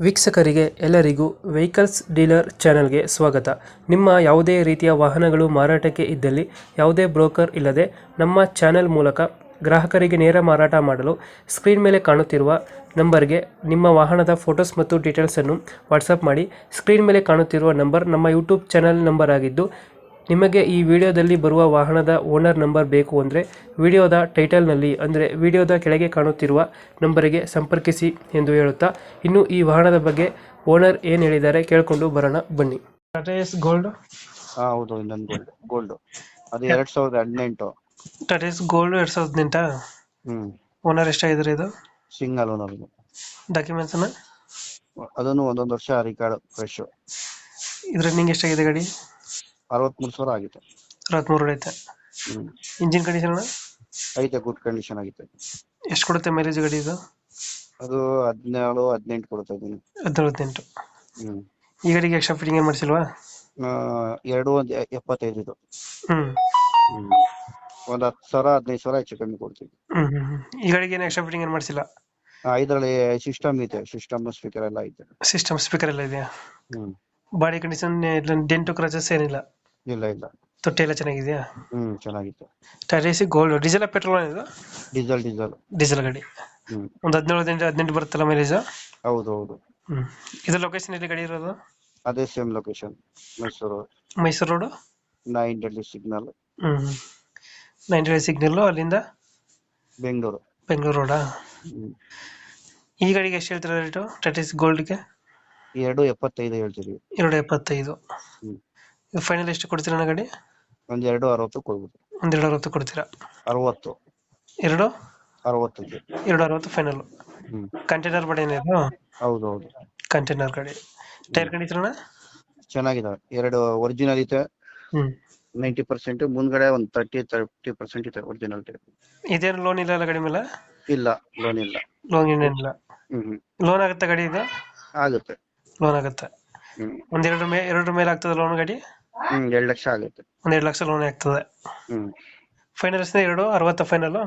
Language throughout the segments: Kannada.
ವೀಕ್ಷಕರಿಗೆ ಎಲ್ಲರಿಗೂ ವೆಹಿಕಲ್ಸ್ ಡೀಲರ್ ಚಾನೆಲ್ಗೆ ಸ್ವಾಗತ. ನಿಮ್ಮ ಯಾವುದೇ ರೀತಿಯ ವಾಹನಗಳು ಮಾರಾಟಕ್ಕೆ ಇದ್ದಲ್ಲಿ ಯಾವುದೇ ಬ್ರೋಕರ್ ಇಲ್ಲದೆ ನಮ್ಮ ಚಾನೆಲ್ ಮೂಲಕ ಗ್ರಾಹಕರಿಗೆ ನೇರ ಮಾರಾಟ ಮಾಡಲು ಸ್ಕ್ರೀನ್ ಮೇಲೆ ಕಾಣುತ್ತಿರುವ ನಂಬರ್ಗೆ ನಿಮ್ಮ ವಾಹನದ ಫೋಟೋಸ್ ಮತ್ತು ಡೀಟೇಲ್ಸನ್ನು ವಾಟ್ಸಪ್ ಮಾಡಿ. ಸ್ಕ್ರೀನ್ ಮೇಲೆ ಕಾಣುತ್ತಿರುವ ನಂಬರ್ ನಮ್ಮ ಯೂಟ್ಯೂಬ್ ಚಾನೆಲ್ ನಂಬರ್ ಆಗಿದ್ದು, ನಿಮಗೆ ಈ ವಿಡಿಯೋದಲ್ಲಿ ಬರುವ ವಾಹನದ ಓನರ್ ನಂಬರ್ ಬೇಕು ಅಂದರೆ ವಿಡಿಯೋದ ಟೈಟಲ್ನಲ್ಲಿ ಅಂದರೆ ವಿಡಿಯೋದ ಕೆಳಗೆ ಕಾಣುತ್ತಿರುವ ನಂಬರಿಗೆ ಸಂಪರ್ಕಿಸಿ ಎಂದು ಹೇಳುತ್ತಾ, ಇನ್ನು ಈ ವಾಹನದ ಬಗ್ಗೆ ಓನರ್ ಏನು ಹೇಳಿದ್ದಾರೆ ಕೇಳಿಕೊಂಡು ಬರೋಣ ಬನ್ನಿ. Tata Ace Gold. ಹೌದು, ಇನ್ನೊಂದು ಗೋಲ್ಡ್ ಅದು 2018. Tata Ace Gold 2018. ಓನರ್ ಎಷ್ಟಾಗಿದ್ದಾರೆ ಇದು? Single owner. ಡಾಕ್ಯುಮೆಂಟ್ಸ್ ಅದನ್ನು 1 ವರ್ಷ ರಿಕಾರ್ಡ್ ಫ್ರೆಶ್. ಇದ್ರ ರನ್ನಿಂಗ್ ಎಷ್ಟಾಗಿದೆ ಗಾಡಿ? 63,000 ಆಗಿತ್ತು. 63 ಐತೆ. ಇಂಜಿನ್ ಕಂಡೀಷನ್ ಐತೆ, ಗುಡ್ ಕಂಡೀಷನ್ ಆಗಿತ್ತು. ಎಷ್ಟು ಕೊಡುತ್ತೆ ಮೈಲೇಜ್ ಗಾಡಿ ಇದು? ಅದು 17-18 ಕೊಡ್ತಾ ಇದ್ದೀನಿ. 17-18. ಈ ಗಾಡಿಗೆ ಎಕ್ಸ್ಟ್ರಾ ಫಿಟ್ಟಿಂಗ್ ಏನು ಮಾಡಿಸಿಲ್ವಾ? 2,75 ಇದು. ಒಂದು 10,000-15,000 ಹೆಚ್ಚು ಕಮ್ಮಿ ಕೊಡ್ತೀವಿ. ಈ ಗಾಡಿಗೆ ಏನು ಎಕ್ಸ್ಟ್ರಾ ಫಿಟ್ಟಿಂಗ್ ಏನು ಮಾಡಿಸಿಲ್ಲ? ಇದರಲ್ಲಿ ಸಿಸ್ಟಮ್ ಇದೆ, ಸಿಸ್ಟಮ್ ಸ್ಪೀಕರ್ ಎಲ್ಲ ಐತೆ. ಸಿಸ್ಟಮ್ ಸ್ಪೀಕರ್ ಎಲ್ಲ ಇದೆಯಾ? ಬಾಡಿ ಕಂಡೀಷನ್ ಡೆಂಟು ಕ್ರಚಸ್ ಏನಿಲ್ಲ? ಇಲ್ಲ ಇಲ್ಲ. ತೊಟ್ಟಿ ಎಲ್ಲ ಚೆನ್ನಾಗಿದೆಯಾ? ಚೆನ್ನಾಗಿತ್ತು. ಟೈರೇಸಿ ಗೋಲ್ಡ್. ಡೀಸೆಲ್ ಪೆಟ್ರೋಲ್ ಇದು? ಡೀಸೆಲ್. ಡೀಸೆಲ್ ಗಾಡಿ. ಒಂದು 17-18 ಬರುತ್ತಲ್ಲ ಮೈಲೇಜ್? ಹೌದು ಹೌದು. ಇದು ಲೊಕೇಶನ್ ಎಲ್ಲಿ ಗಾಡಿ ಇರೋದು? ಅದೇ same location, Mysuru road 9 Delhi signal. 9 Delhi signal. ಅಲ್ಲಿಂದ ಬೆಂಗಳೂರು ರೋಡಾ? ಈ ಗಾಡಿಗೆ ಎಷ್ಟು ಹೇಳ್ತೀರಾ ರೇಟು ಟಾಟಾ ಎಸ್ ಗೋಲ್ಡ್ಗೆ? 2,75 ಹೇಳ್ತೀವಿ. 2,75. ಫೈನಲ್ ಎಷ್ಟು ಕೊಡ್ತೀರಾ ಗಾಡಿ? ಒಂದು 2,60 ಕೊಡ್ಬೋದು. ಒಂದು 2,60 ಕೊಡ್ತೀರಾ? 60. 2,60. 2,60 ಫೈನಲ್. ಕಂಟೈನರ್ ಬಾಡಿ ಏನಿದೆ? ಹೌದು ಹೌದು, ಕಂಟೈನರ್ ಗಾಡಿ. ಟೈರ್ ಕಂಡೀಷನ್ ಚೆನ್ನಾಗಿದೆ. 2 ಒರಿಜಿನಲ್ ಇದೆ, 90%. ಮುಂದ್ಗಡೆ ಒಂದು 30% ಇದೆ ಒರಿಜಿನಲ್ ಟೈರ್. ಇದೇನು ಲೋನ್ ಇಲ್ಲ ಗಾಡಿ ಮೇಲೆ? ಇಲ್ಲ, ಲೋನ್ ಇಲ್ಲ. ಲೋನ್ ಏನಿಲ್ಲ. ಲೋನ್ ಆಗುತ್ತೆ ಗಾಡಿ ಇದು? ಆಗುತ್ತೆ. ಲೋನ್ ಆಗುತ್ತೆ. ಒಂದ್ 2 ಮೇಲೆ ಆಗ್ತದೆ ಲೋನ್ ಗಾಡಿ? 2 ಲಕ್ಷ ಆಗುತ್ತೆ. ಒಂದ್ 2 ಲಕ್ಷ ಲೋನ್ ಆಗ್ತದೆ. Final 2,60 final.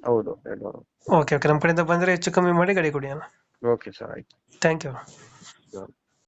ಹೌದು, 2,60. ಓಕೆ, ನಮ್ಮ ಕಡೆಯಿಂದ ಬಂದ್ರೆ ಹೆಚ್ಚು ಕಮ್ಮಿ ಮಾಡಿ ಗಾಡಿ ಕೊಡಿ ಅಣ್ಣ. ಓಕೆ ಸರ್, ಆಯ್ತು. Thank you.